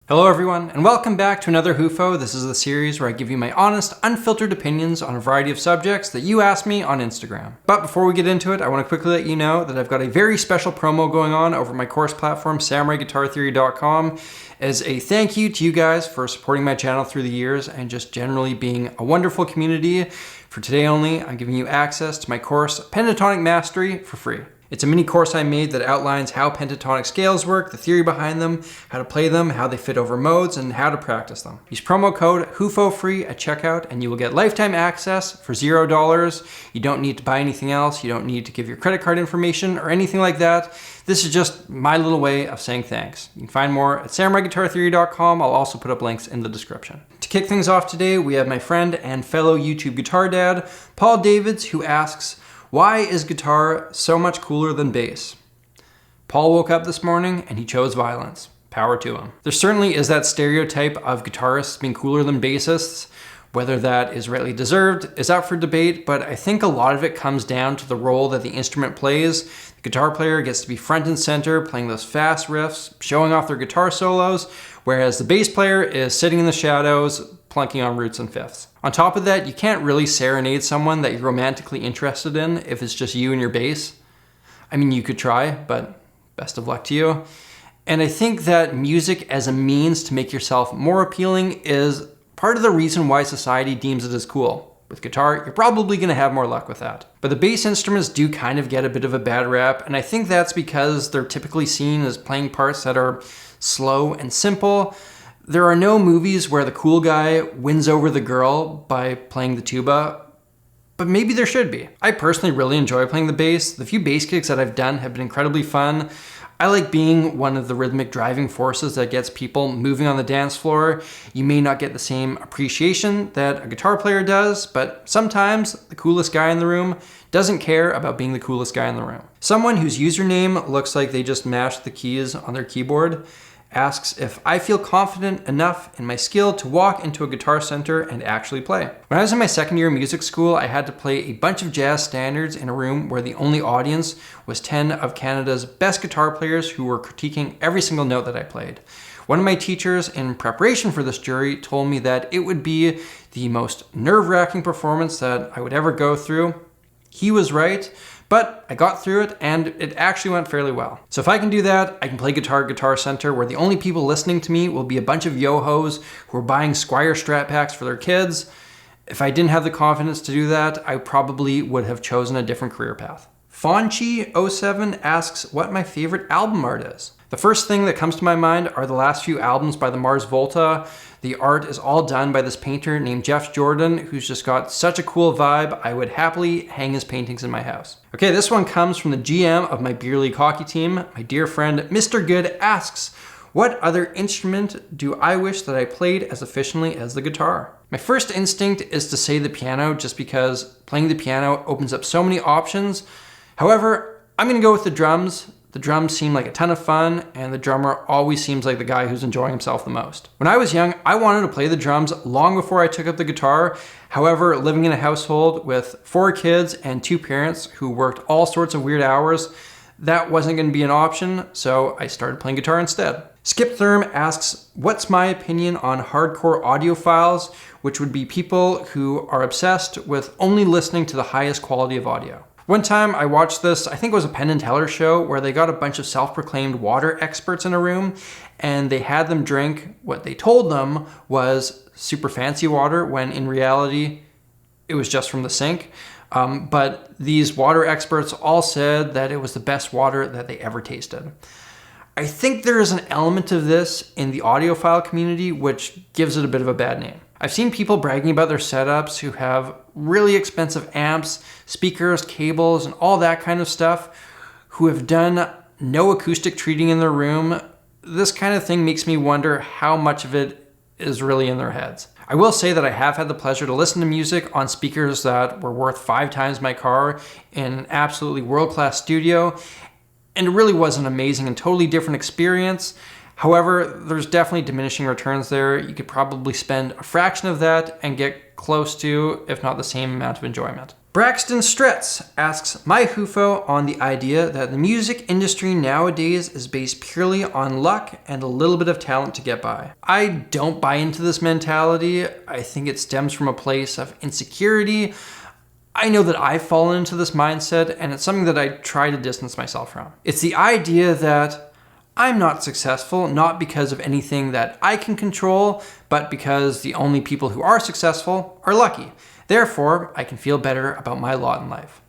Hello everyone, and welcome back to another HUFO. This is the series where I give you my honest, unfiltered opinions on a variety of subjects that you ask me on Instagram. But before we get into it, I want to quickly let you know that I've got a very special promo going on over my course platform, samuraiGuitarTheory.com, as a thank you to you guys for supporting my channel through the years and just generally being a wonderful community. For today only, I'm giving you access to my course, Pentatonic Mastery, for free. It's a mini course I made that outlines how pentatonic scales work, the theory behind them, how to play them, how they fit over modes, and how to practice them. Use promo code HUFOFREE at checkout and you will get lifetime access for $0. You don't need to buy anything else. You don't need to give your credit card information or anything like that. This is just my little way of saying thanks. You can find more at samuraiGuitarTheory.com. I'll also put up links in the description. To kick things off today, we have my friend and fellow YouTube guitar dad, Paul Davids, who asks, why is guitar so much cooler than bass? Paul woke up this morning and he chose violence. Power to him. There certainly is that stereotype of guitarists being cooler than bassists. Whether that is rightly deserved is up for debate, but I think a lot of it comes down to the role that the instrument plays. The guitar player gets to be front and center, playing those fast riffs, showing off their guitar solos, whereas the bass player is sitting in the shadows, plunking on roots and fifths. On top of that, you can't really serenade someone that you're romantically interested in if it's just you and your bass. I mean, you could try, but best of luck to you. And I think that music as a means to make yourself more appealing is part of the reason why society deems it as cool. With guitar, you're probably going to have more luck with that. But the bass instruments do kind of get a bit of a bad rap, and I think that's because they're typically seen as playing parts that are slow and simple. There are no movies where the cool guy wins over the girl by playing the tuba, but maybe there should be. I personally really enjoy playing the bass. The few bass kicks that I've done have been incredibly fun. I like being one of the rhythmic driving forces that gets people moving on the dance floor. You may not get the same appreciation that a guitar player does, but sometimes the coolest guy in the room doesn't care about being the coolest guy in the room. Someone whose username looks like they just mashed the keys on their keyboard asks if I feel confident enough in my skill to walk into a guitar center and actually play. When I was in my second year of music school, I had to play a bunch of jazz standards in a room where the only audience was 10 of Canada's best guitar players who were critiquing every single note that I played. One of my teachers in preparation for this jury told me that it would be the most nerve-wracking performance that I would ever go through. He was right. But I got through it and it actually went fairly well. So if I can do that, I can play guitar at Guitar Center where the only people listening to me will be a bunch of yo-hos who are buying Squire Strat packs for their kids. If I didn't have the confidence to do that, I probably would have chosen a different career path. Fonchi07 asks what my favorite album art is. The first thing that comes to my mind are the last few albums by the Mars Volta. The art is all done by this painter named Jeff Jordan, who's just got such a cool vibe. I would happily hang his paintings in my house. Okay, this one comes from the GM of my beer league hockey team. My dear friend, Mr. Good asks, what other instrument do I wish that I played as efficiently as the guitar? My first instinct is to say the piano just because playing the piano opens up so many options. However, I'm gonna go with the drums. The drums seem like a ton of fun, and the drummer always seems like the guy who's enjoying himself the most. When I was young, I wanted to play the drums long before I took up the guitar. However, living in a household with 4 kids and 2 parents who worked all sorts of weird hours, that wasn't going to be an option, so I started playing guitar instead. Skip Therm asks, what's my opinion on hardcore audiophiles, which would be people who are obsessed with only listening to the highest quality of audio? One time I watched this, I think it was a Penn and Teller show, where they got a bunch of self-proclaimed water experts in a room and they had them drink what they told them was super fancy water when in reality it was just from the sink. But these water experts all said that it was the best water that they ever tasted. I think there is an element of this in the audiophile community which gives it a bit of a bad name. I've seen people bragging about their setups who have really expensive amps, speakers, cables, and all that kind of stuff, who have done no acoustic treating in their room. This kind of thing makes me wonder how much of it is really in their heads. I will say that I have had the pleasure to listen to music on speakers that were worth 5 times my car in an absolutely world-class studio, and it really was an amazing and totally different experience. However, there's definitely diminishing returns there. You could probably spend a fraction of that and get close to, if not the same amount of enjoyment. Braxton Stretz asks my HUFO on the idea that the music industry nowadays is based purely on luck and a little bit of talent to get by. I don't buy into this mentality. I think it stems from a place of insecurity. I know that I've fallen into this mindset, and it's something that I try to distance myself from. It's the idea that I'm not successful, not because of anything that I can control, but because the only people who are successful are lucky. Therefore, I can feel better about my lot in life.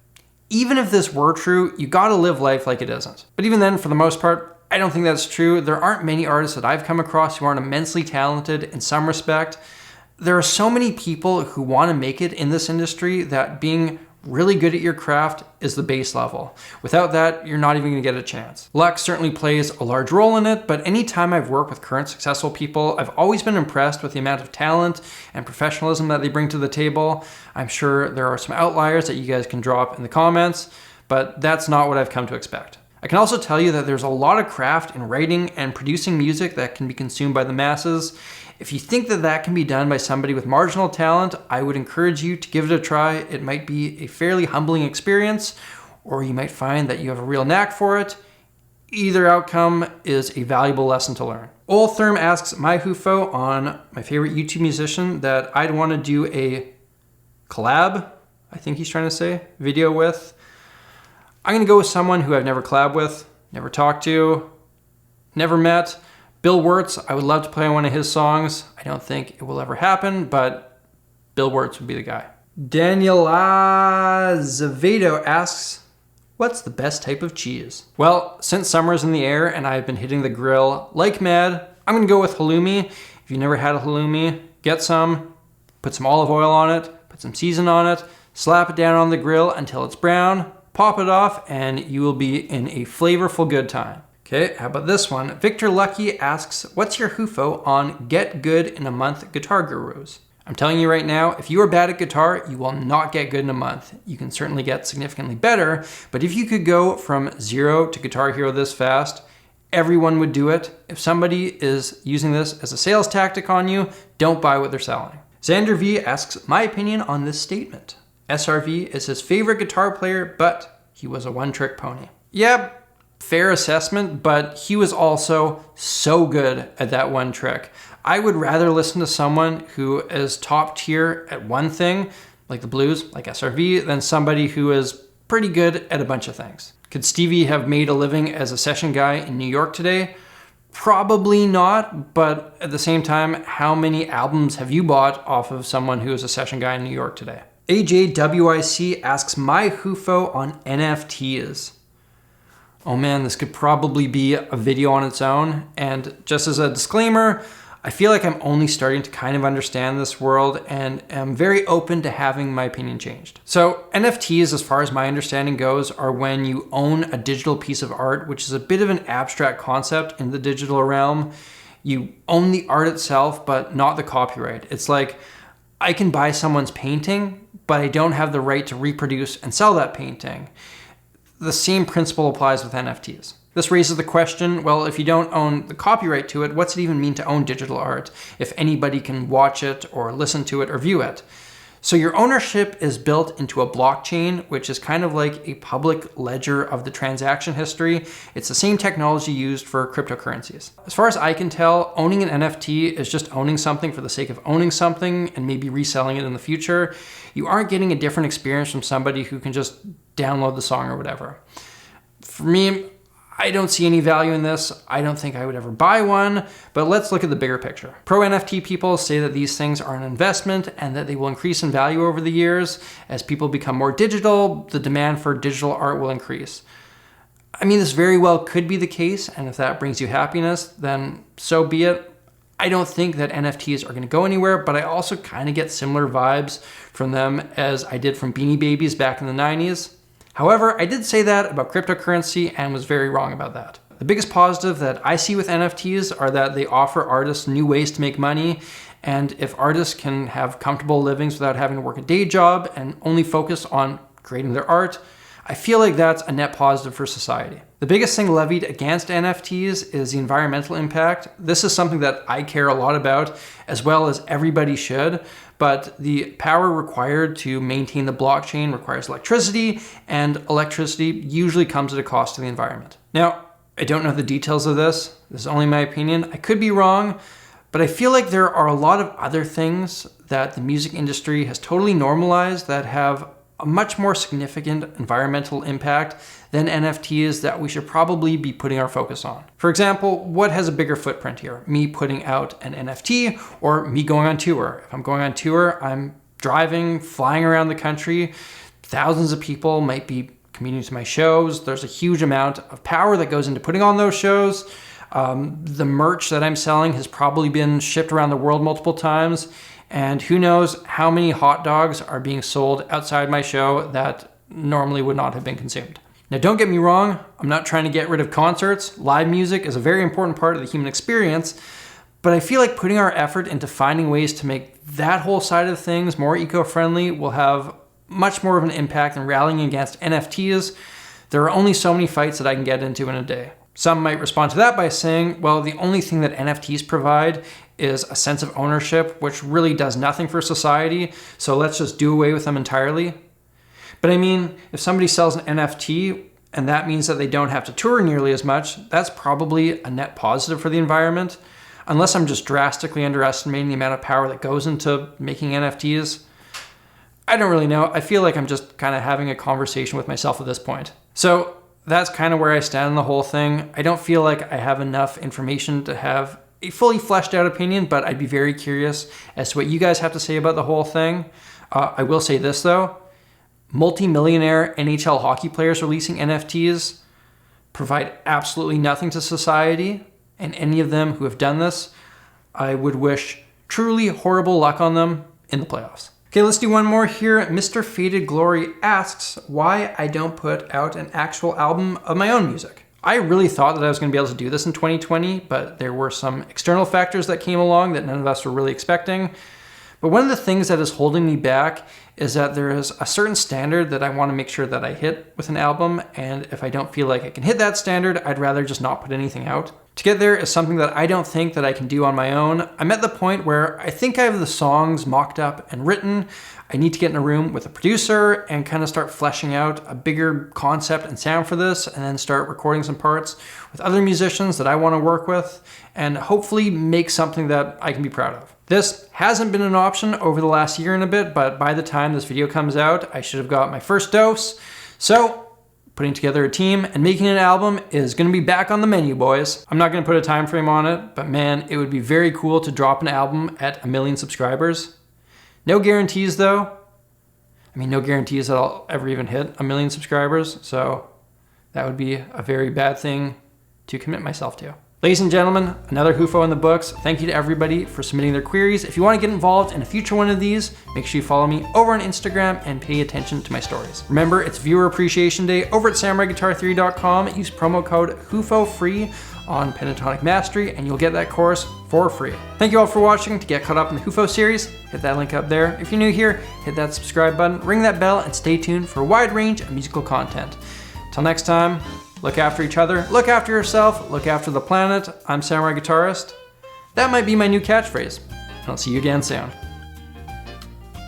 Even if this were true, you gotta live life like it isn't. But even then, for the most part, I don't think that's true. There aren't many artists that I've come across who aren't immensely talented in some respect. There are so many people who want to make it in this industry that being really good at your craft is the base level. Without that, you're not even gonna get a chance. Luck certainly plays a large role in it, but anytime I've worked with current successful people, I've always been impressed with the amount of talent and professionalism that they bring to the table. I'm sure there are some outliers that you guys can drop in the comments, but that's not what I've come to expect. I can also tell you that there's a lot of craft in writing and producing music that can be consumed by the masses. If you think that that can be done by somebody with marginal talent, I would encourage you to give it a try. It might be a fairly humbling experience, or you might find that you have a real knack for it. Either outcome is a valuable lesson to learn. Oltherm asks my HUFO on my favorite YouTube musician that I'd want to do a collab, I think he's trying to say, video with. I'm gonna go with someone who I've never collabed with, never talked to, never met. Bill Wirtz, I would love to play on one of his songs. I don't think it will ever happen, but Bill Wirtz would be the guy. Daniel Azevedo asks, what's the best type of cheese? Well, since summer's in the air and I've been hitting the grill like mad, I'm gonna go with halloumi. If you've never had a halloumi, get some, put some olive oil on it, put some season on it, slap it down on the grill until it's brown, pop it off, and you will be in a flavorful good time. Okay, how about this one? Victor Lucky asks, what's your HUFO on Get Good in a Month Guitar Gurus? I'm telling you right now, if you are bad at guitar, you will not get good in a month. You can certainly get significantly better, but if you could go from 0 to Guitar Hero this fast, everyone would do it. If somebody is using this as a sales tactic on you, don't buy what they're selling. Xander V asks my opinion on this statement. SRV is his favorite guitar player, but he was a one-trick pony. Yeah, fair assessment, but he was also so good at that one trick. I would rather listen to someone who is top tier at one thing, like the blues, like SRV, than somebody who is pretty good at a bunch of things. Could Stevie have made a living as a session guy in New York today? Probably not, but at the same time, how many albums have you bought off of someone who is a session guy in New York today? AJWIC asks my HUFO on NFTs. Oh man, this could probably be a video on its own. And just as a disclaimer, I feel like I'm only starting to kind of understand this world and am very open to having my opinion changed. So NFTs, as far as my understanding goes, are when you own a digital piece of art, which is a bit of an abstract concept in the digital realm. You own the art itself, but not the copyright. It's like, I can buy someone's painting, but I don't have the right to reproduce and sell that painting. The same principle applies with NFTs. This raises the question, well, if you don't own the copyright to it, what's it even mean to own digital art if anybody can watch it or listen to it or view it? So your ownership is built into a blockchain, which is kind of like a public ledger of the transaction history. It's the same technology used for cryptocurrencies. As far as I can tell, owning an NFT is just owning something for the sake of owning something and maybe reselling it in the future. You aren't getting a different experience from somebody who can just download the song or whatever. For me, I don't see any value in this. I don't think I would ever buy one, but let's look at the bigger picture. Pro NFT people say that these things are an investment and that they will increase in value over the years. As people become more digital, the demand for digital art will increase. I mean, this very well could be the case, and if that brings you happiness, then so be it. I don't think that NFTs are gonna go anywhere, but I also kind of get similar vibes from them as I did from Beanie Babies back in the 90s. However, I did say that about cryptocurrency and was very wrong about that. The biggest positive that I see with NFTs are that they offer artists new ways to make money, and if artists can have comfortable livings without having to work a day job and only focus on creating their art, I feel like that's a net positive for society. The biggest thing levied against NFTs is the environmental impact. This is something that I care a lot about, as well as everybody should, but the power required to maintain the blockchain requires electricity, and electricity usually comes at a cost to the environment. Now, I don't know the details of this. This is only my opinion. I could be wrong, but I feel like there are a lot of other things that the music industry has totally normalized that have a much more significant environmental impact than NFTs that we should probably be putting our focus on. For example, what has a bigger footprint here? Me putting out an NFT or me going on tour? If I'm going on tour, I'm driving, flying around the country. Thousands of people might be commuting to my shows. There's a huge amount of power that goes into putting on those shows. The merch that I'm selling has probably been shipped around the world multiple times. And who knows how many hot dogs are being sold outside my show that normally would not have been consumed. Now, don't get me wrong, I'm not trying to get rid of concerts. Live music is a very important part of the human experience, but I feel like putting our effort into finding ways to make that whole side of things more eco-friendly will have much more of an impact than rallying against NFTs. There are only so many fights that I can get into in a day. Some might respond to that by saying, well, the only thing that NFTs provide is a sense of ownership, which really does nothing for society, so let's just do away with them entirely. But I mean, if somebody sells an NFT and that means that they don't have to tour nearly as much, that's probably a net positive for the environment, unless I'm just drastically underestimating the amount of power that goes into making NFTs. I don't really know. I feel like I'm just kind of having a conversation with myself at this point. So that's kind of where I stand on the whole thing. I don't feel like I have enough information to have a fully fleshed out opinion, but I'd be very curious as to what you guys have to say about the whole thing. I will say this though, multi-millionaire NHL hockey players releasing NFTs provide absolutely nothing to society, and any of them who have done this, I would wish truly horrible luck on them in the playoffs. Okay, let's do one more here. Mr. Faded Glory asks why I don't put out an actual album of my own music. I really thought that I was going to be able to do this in 2020, but there were some external factors that came along that none of us were really expecting. But one of the things that is holding me back is that there is a certain standard that I want to make sure that I hit with an album, and if I don't feel like I can hit that standard, I'd rather just not put anything out. To get there is something that I don't think that I can do on my own. I'm at the point where I think I have the songs mocked up and written. I need to get in a room with a producer and kind of start fleshing out a bigger concept and sound for this, and then start recording some parts with other musicians that I want to work with, and hopefully make something that I can be proud of. This hasn't been an option over the last year and a bit, but by the time this video comes out, I should have got my first dose. So putting together a team and making an album is going to be back on the menu, boys. I'm not going to put a time frame on it, but man, it would be very cool to drop an album at 1 million subscribers. No guarantees though. I mean, no guarantees that I'll ever even hit 1 million subscribers, so that would be a very bad thing to commit myself to. Ladies and gentlemen, another Hoofo in the books. Thank you to everybody for submitting their queries. If you want to get involved in a future one of these, make sure you follow me over on Instagram and pay attention to my stories. Remember, it's Viewer Appreciation Day over at SamuraiGuitarTheory.com. Use promo code HUFOFREE on pentatonic mastery and you'll get that course for free. Thank you all for watching. To get caught up in the Hoofo series, hit that link up there. If you're new here, hit that subscribe button, ring that bell, and stay tuned for a wide range of musical content. Till next time, look after each other, look after yourself, look after the planet. I'm Samurai Guitarist. That might be my new catchphrase. I'll see you again soon.